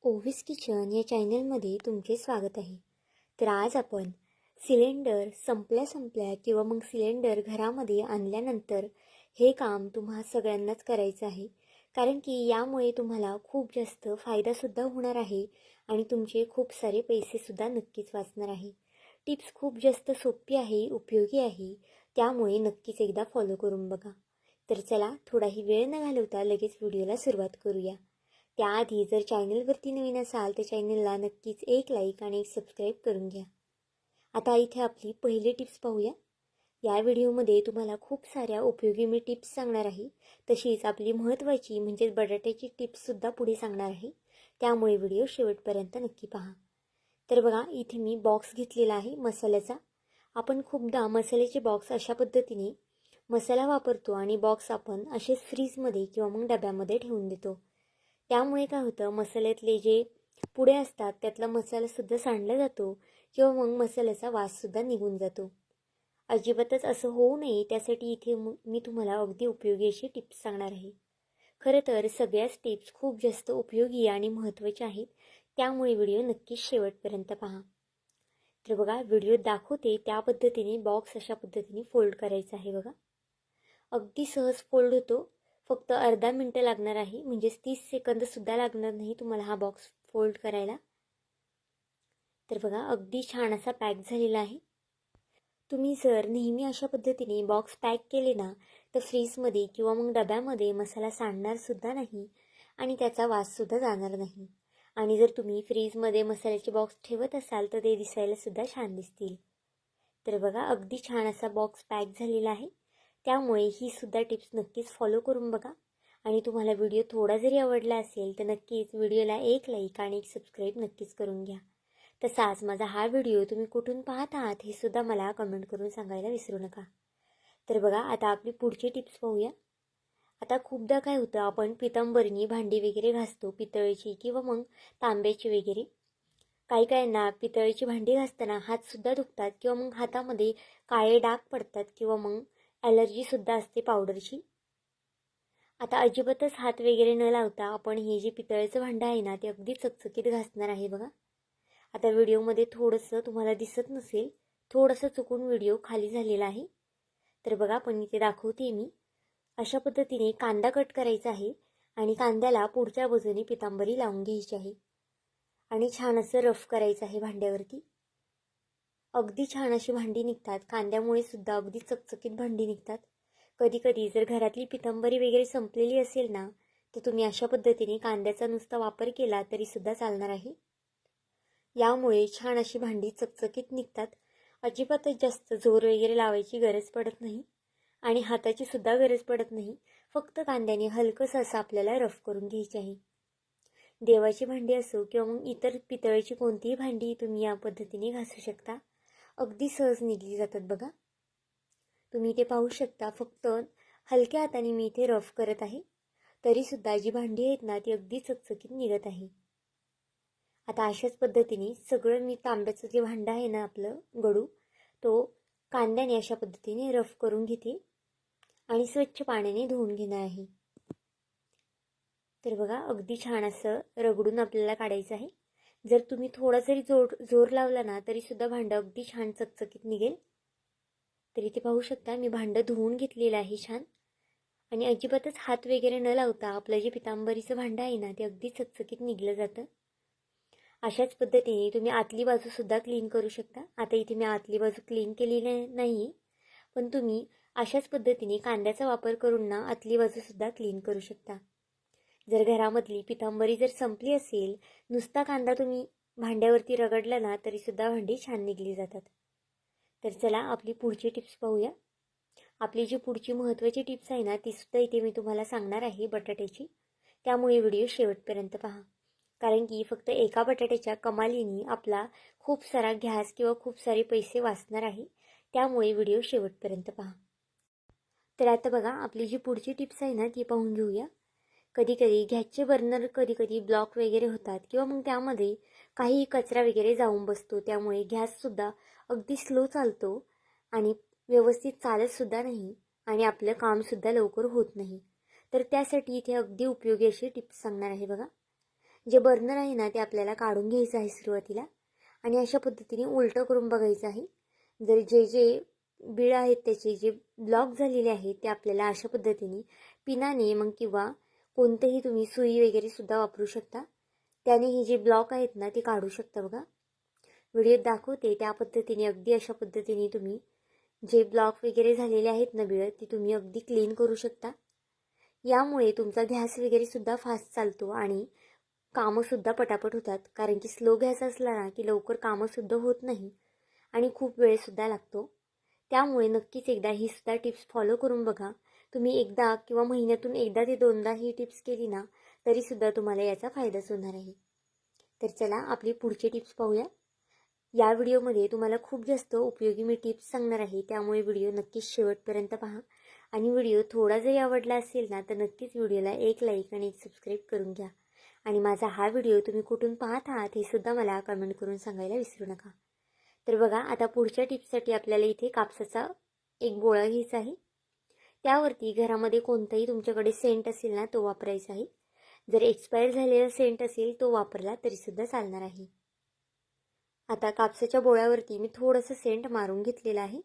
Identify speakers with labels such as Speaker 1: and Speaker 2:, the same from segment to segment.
Speaker 1: ओव्हिस kitchen या चॅनलमध्ये तुमचे स्वागत आहे. तर आज आपण सिलेंडर संपल्या किंवा मग सिलेंडर घरामध्ये आणल्यानंतर हे काम तुम्हा सगळ्यांनाच करायचं आहे. कारण की यामुळे तुम्हाला खूप जास्त फायदासुद्धा होणार आहे आणि तुमचे खूप सारे पैसेसुद्धा नक्कीच वाचणार आहे. टिप्स खूप जास्त सोपी आहे, उपयोगी आहे. त्यामुळे नक्कीच एकदा फॉलो करून बघा. तर चला थोडाही वेळ न घालवता लगेच व्हिडिओला सुरुवात करूया. त्याआधी जर चॅनलवरती नवीन असाल तर चॅनलला नक्कीच एक लाईक आणि एक सबस्क्राईब करून घ्या. आता इथे आपली पहिली टिप्स पाहूया. या व्हिडिओमध्ये तुम्हाला खूप साऱ्या उपयोगी मी टिप्स सांगणार आहे. तशीच आपली महत्त्वाची म्हणजे बटाट्याची टिप्ससुद्धा पुढे सांगणार आहे. त्यामुळे व्हिडिओ शेवटपर्यंत नक्की पहा. तर बघा इथे मी बॉक्स घेतलेला आहे मसाल्याचा. आपण खूपदा मसाल्याचे बॉक्स अशा पद्धतीने मसाला वापरतो आणि बॉक्स आपण असेच फ्रीजमध्ये किंवा मग डब्यामध्ये ठेवून देतो. त्यामुळे काय होतं, मसाल्यातले जे पुडे असतात त्यातला मसालासुद्धा सांडला जातो किंवा मग मसाल्याचा वाससुद्धा निघून जातो. अजिबातच असं होऊ नये त्यासाठी इथे मी तुम्हाला अगदी उपयोगी अशी टिप्स सांगणार आहे. खरं तर सगळ्याच टिप्स खूप जास्त उपयोगी आणि महत्त्वाच्या आहेत. त्यामुळे व्हिडिओ नक्कीच शेवटपर्यंत पहा. तर बघा व्हिडिओ दाखवते त्या पद्धतीने बॉक्स अशा पद्धतीने फोल्ड करायचा आहे बघा. अगदी सहज फोल्ड होतो. फक्त अर्धा मिनटं लागणार आहे, म्हणजेच 30 सेकंदसुद्धा लागणार नाही तुम्हाला हा बॉक्स फोल्ड करायला. तर बघा अगदी छान असा पॅक झालेला आहे. तुम्ही जर नेहमी अशा पद्धतीने बॉक्स पॅक केले ना तर फ्रीजमध्ये किंवा मग डब्यामध्ये मसाला सांडणारसुद्धा नाही आणि त्याचा वाससुद्धा जाणार नाही. आणि जर तुम्ही फ्रीजमध्ये मसाल्याचे बॉक्स ठेवत असाल तर ते दिसायलासुद्धा छान दिसतील. तर बघा अगदी छान असा बॉक्स पॅक झालेला आहे. त्यामुळे ही सुद्धा टिप्स नक्कीच फॉलो करून बघा. आणि तुम्हाला व्हिडिओ थोडा जरी आवडला असेल तर नक्कीच व्हिडिओला एक लाईक आणि एक सबस्क्राईब नक्कीच करून घ्या. तसाच माझा हा व्हिडिओ तुम्ही कुठून पाहत आहात हे सुद्धा मला कमेंट करून सांगायला विसरू नका. तर बघा आता आपली पुढची टिप्स पाहूया. आता खूपदा काय होतं, आपण पितांबरीने भांडी वगैरे घासतो, पितळेची किंवा मग तांब्याची वगैरे. काही काहींना पितळेची भांडी घासताना हातसुद्धा दुखतात किंवा मग हातामध्ये काळे डाग पडतात किंवा मग ॲलर्जीसुद्धा असते पावडरची. आता अजिबातच हात वगैरे न लावता आपण हे जे पितळेचं भांडं आहे ना ते अगदी चकचकीत घासणार आहे बघा. आता व्हिडिओमध्ये थोडंसं तुम्हाला दिसत नसेल, थोडंसं चुकून व्हिडिओ खाली झालेला आहे. तर बघा पण इथे दाखवते मी. अशा पद्धतीने कांदा कट करायचा आहे आणि कांद्याला पुढच्या बाजूने पितांबरी लावून घ्यायची आहे आणि छान असं रफ करायचं आहे भांड्यावरती. अगदी छान अशी भांडी निघतात. कांद्यामुळे सुद्धा अगदी चकचकीत भांडी निघतात. कधी कधी जर घरातली पितांबरी वगैरे संपलेली असेल ना तर तुम्ही अशा पद्धतीने कांद्याचा नुसता वापर केला तरी सुद्धा चालणार आहे. यामुळे छान अशी भांडी चकचकीत निघतात. अजिबातच जास्त जोर वगैरे लावायची गरज पडत नाही आणि हाताची सुद्धा गरज पडत नाही. फक्त कांद्याने हलकंसं असं आपल्याला रफ करून घ्यायची आहे. देवाची भांडी असो किंवा मग इतर पितळेची कोणतीही भांडी तुम्ही या पद्धतीने घासू शकता. अगदी सहज निघली जातात बघा. तुम्ही इथे पाहू शकता, फक्त हलक्या हाताने मी इथे रफ करत आहे तरीसुद्धा जी भांडी आहेत ना ती अगदी चकचकीत निघत आहे. आता अशाच पद्धतीने सगळं मी तांब्याचं जे भांडं आहे ना आपलं गडू, तो कांद्याने अशा पद्धतीने रफ करून घेते आणि स्वच्छ पाण्याने धुवून घेणार आहे. तर बघा अगदी छान असं रगडून आपल्याला काढायचं आहे. जर तुम्ही थोडा जरी जोर लावला ना तरीसुद्धा भांडं अगदी छान चकचकीत निघेल. तर इथे पाहू शकता मी भांडं धुवून घेतलेलं आहे छान आणि अजिबातच हात वगैरे न लावता आपलं जे पितांबरीचं भांडं आहे ना ते अगदी चकचकीत निघलं जातं. अशाच पद्धतीने तुम्ही आतली बाजूसुद्धा क्लीन करू शकता. आता इथे मी आतली बाजू क्लीन केलेली नाही, पण तुम्ही अशाच पद्धतीने कांद्याचा वापर करून ना आतली बाजूसुद्धा क्लीन करू शकता. जर घरामधली पितांबरी जर संपली असेल, नुसता कांदा तुम्ही भांड्यावरती रगडला ना तरीसुद्धा भांडी छान निघली जातात. तर चला आपली पुढची टिप्स पाहूया. आपली जी पुढची महत्त्वाची टिप्स आहे ना तीसुद्धा इथे मी तुम्हाला सांगणार आहे बटाट्याची. त्यामुळे व्हिडिओ शेवटपर्यंत पहा. कारण की फक्त एका बटाट्याच्या कमालीने आपला खूप सारा गॅस किंवा खूप सारे पैसे वाचणार आहे. त्यामुळे व्हिडिओ शेवटपर्यंत पहा. तर आता बघा आपली जी पुढची टिप्स आहे ना ती पाहून घेऊया. कधी कधी गॅसचे बर्नर कधी कधी ब्लॉक वगैरे होतात किंवा मग त्यामध्ये काही कचरा वगैरे जाऊन बसतो. त्यामुळे गॅससुद्धा अगदी स्लो चालतो आणि व्यवस्थित चालतसुद्धा नाही आणि आपलं कामसुद्धा लवकर होत नाही. तर त्यासाठी इथे अगदी उपयोगी अशी टिप्स सांगणार आहे बघा. जे बर्नर आहे ना ते आपल्याला काढून घ्यायचं आहे सुरुवातीला आणि अशा पद्धतीने उलटं करून बघायचं आहे. जर जे बिळ आहेत त्याचे जे ब्लॉक झालेले आहेत ते आपल्याला अशा पद्धतीने पिनाने मग किंवा कोणतेही तुम्ही सुई वगैरे सुद्धा वापरू शकता. त्याने हे जे ब्लॉक आहेत ना ते काढू शकता. बघा व्हिडिओत दाखवते त्या पद्धतीने अगदी अशा पद्धतीने तुम्ही जे ब्लॉक वगैरे झालेले आहेत ना बिळ ते तुम्ही अगदी क्लीन करू शकता. यामुळे तुमचा गॅस वगैरे सुद्धा फास्ट चालतो आणि कामंसुद्धा पटापट होतात. कारण की स्लो गॅस असला ना की लवकर कामंसुद्धा होत नाही आणि खूप वेळसुद्धा लागतो. त्यामुळे नक्कीच एकदा ही सुद्धा टिप्स फॉलो करून बघा. तुम्ही एकदा किंवा महिन्यातून एकदा ते दोनदा ही टिप्स केली ना तरीसुद्धा तुम्हाला याचा फायदाच होणार आहे. तर चला आपली पुढची टिप्स पाहूया. या व्हिडिओमध्ये तुम्हाला खूप जास्त उपयोगी मी टिप्स सांगणार आहे, त्यामुळे व्हिडिओ नक्कीच शेवटपर्यंत पहा. आणि व्हिडिओ थोडा जरी आवडला असेल ना तर नक्कीच व्हिडिओला एक लाईक आणि एक सबस्क्राईब करून घ्या. आणि माझा हा व्हिडिओ तुम्ही कुठून पाहत आहात हे सुद्धा मला कमेंट करून सांगायला विसरू नका. तर बघा आता पुढच्या टिप्ससाठी आपल्याला इथे कापसाचा एक गोळा घ्यायचा आहे. त्यावरती घरामध्ये कोणताही तुमच्याकडे सेंट असेल ना तो वापरायचा आहे. जर एक्सपायर झालेला सेंट असेल तो वापरला तरीसुद्धा चालणार आहे. आता कापसाच्या बोळ्यावरती मी थोडंसं सेंट मारून घेतलेलं आहे.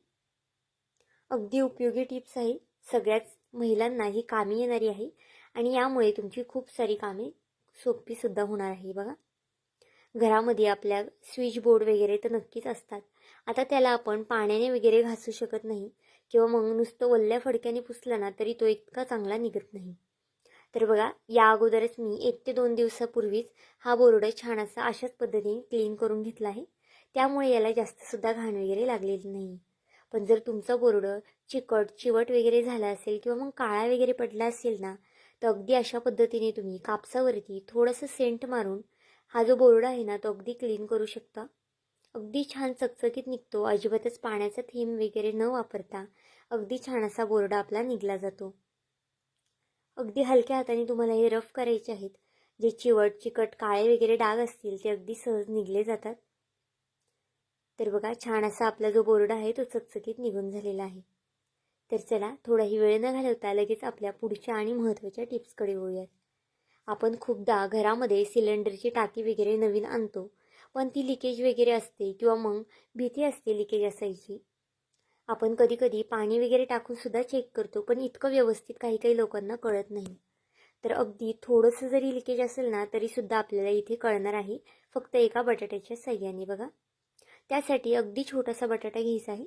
Speaker 1: अगदी उपयोगी टिप्स आहे. सगळ्याच महिलांना ही कामी येणारी आहे आणि यामुळे तुमची खूप सारी कामे सोपीसुद्धा होणार आहे. बघा घरामध्ये आपल्या स्विच बोर्ड वगैरे तर नक्कीच असतात. आता त्याला आपण पाण्याने वगैरे घासू शकत नाही किंवा मग नुसतं ओल्या फडक्याने पुसला ना तरी तो इतका चांगला निघत नाही. तर बघा या अगोदरच मी 1 ते 2 दिवसापूर्वीच हा बोर्ड छान असा अशाच पद्धतीने क्लीन करून घेतला आहे. त्यामुळे याला जास्तसुद्धा घाण वगैरे लागलेली नाही. पण जर तुमचा बोर्ड चिवट वगैरे झाला असेल किंवा मग काळा वगैरे पडला असेल ना तर अगदी अशा पद्धतीने तुम्ही कापसावरती थोडंसं सेंट मारून हा जो बोर्ड आहे ना तो अगदी क्लीन करू शकता. अगदी छान चकचकीत निघतो. अजिबातच पाण्याचा थेंब वगैरे न वापरता अगदी छान असा बोर्ड आपला निघला जातो. अगदी हलक्या हाताने तुम्हाला हे रफ करायचे आहेत. जे चिकट काळे वगैरे डाग असतील ते अगदी सहज निघले जातात. तर बघा छान असा आपला जो बोर्ड आहे तो चकचकीत निघून झालेला आहे. तर चला थोडाही वेळ न घालवता लगेच आपल्या पुढच्या आणि महत्त्वाच्या टिप्सकडे वळूयात. आपण खूपदा घरामध्ये सिलेंडरची टाकी वगैरे नवीन आणतो, पण ती लिकेज वगैरे असते किंवा मग भीती असते लिकेज असायची. आपण कधी कधी पाणी वगैरे टाकून सुद्धा चेक करतो, पण इतकं व्यवस्थित काही काही लोकांना कळत नाही. तर अगदी थोडंसं जरी लिकेज असेल ना तरीसुद्धा आपल्याला इथे कळणार आहे फक्त एका बटाट्याच्या साह्याने. बघा त्यासाठी अगदी छोटासा बटाटा घ्यायचा आहे.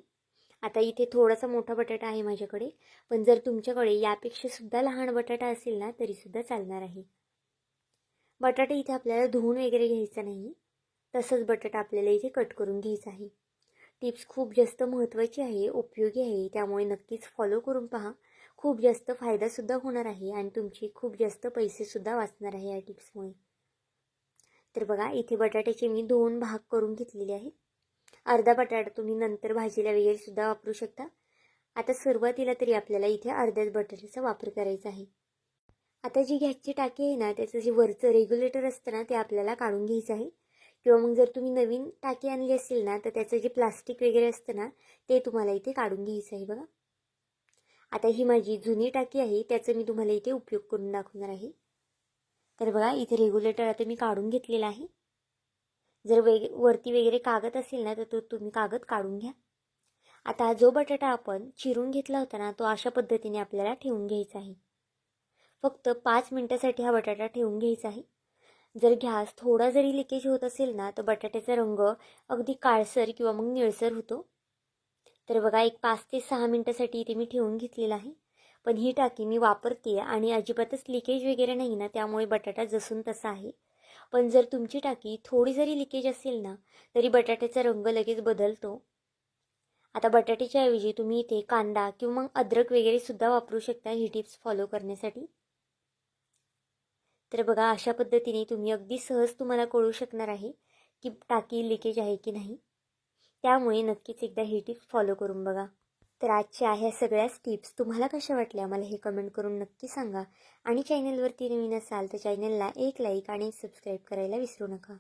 Speaker 1: आता इथे थोडासा मोठा बटाटा आहे माझ्याकडे, पण जर तुमच्याकडे यापेक्षा सुद्धा लहान बटाटा असेल ना तरीसुद्धा चालणार आहे. बटाटा इथे आपल्याला धुवून वगैरे घ्यायचा नाही, तसंच बटाटा आपल्याला इथे कट करून घ्यायचा आहे. टिप्स खूप जास्त महत्त्वाची आहे, उपयोगी आहे, त्यामुळे नक्कीच फॉलो करून पहा. खूप जास्त फायदासुद्धा होणार आहे आणि तुमची खूप जास्त पैसेसुद्धा वाचणार आहे या टिप्समुळे. तर बघा इथे बटाट्याचे मी 2 भाग करून घेतलेले आहेत. अर्धा बटाटा तुम्ही नंतर भाजीला वगैरे सुद्धा वापरू शकता. आता सुरुवातीला तरी आपल्याला इथे अर्ध्याच बटाट्याचा वापर करायचा आहे. आता जी गॅसची टाकी आहे ना त्याचं जे वरचं रेग्युलेटर असतं ना ते आपल्याला काढून घ्यायचं आहे. किंवा मग जर तुम्ही नवीन टाकी आणली असेल ना तर त्याचं जे प्लास्टिक वगैरे असतं ना ते तुम्हाला इथे काढून घ्यायचं आहे. बघा आता ही माझी जुनी टाकी आहे, त्याचा मी तुम्हाला इथे उपयोग करून दाखवणार आहे. तर बघा इथे रेग्युलेटर आता मी काढून घेतलेला आहे. जर वरती वगैरे कागद असेल ना तर तो तुम्ही कागद काढून घ्या. आता जो बटाटा आपण चिरून घेतला होता ना तो अशा पद्धतीने आपल्याला ठेवून घ्यायचा आहे. फक्त 5 मिनिटासाठी हा बटाटा ठेवून घ्यायचा आहे. जर गॅस थोडा जरी लिकेज होत असेल ना तर बटाट्याचा रंग अगदी काळसर किंवा मग निळसर होतो. तर बघा एक 5 ते 6 मिनिटासाठी इथे मी ठेवून घेतलेला आहे. पण ही टाकी मी वापरते आणि अजिबातच लिकेज वगैरे नाही ना, त्यामुळे बटाटा जसून तसा आहे. पण जर तुमची टाकी थोडी जरी लिकेज असेल ना तरी बटाट्याचा रंग लगेच बदलतो. आता बटाट्याच्या ऐवजी तुम्ही इथे कांदा किंवा मग अद्रक वगैरे सुद्धा वापरू शकता ही टिप्स फॉलो करण्यासाठी. तर बघा अशा पद्धतीने तुम्ही अगदी सहज तुम्हाला कळू शकणार आहे की टाकी लिकेज आहे की नाही. त्यामुळे नक्कीच एकदा ही टिप्स फॉलो करून बघा. तर आजच्या ह्या सगळ्याच टिप्स तुम्हाला कशा वाटल्या मला हे कमेंट करून नक्की सांगा. आणि चॅनलवरती नवीन असाल तर चॅनलला एक लाईक आणि सबस्क्राईब करायला विसरू नका.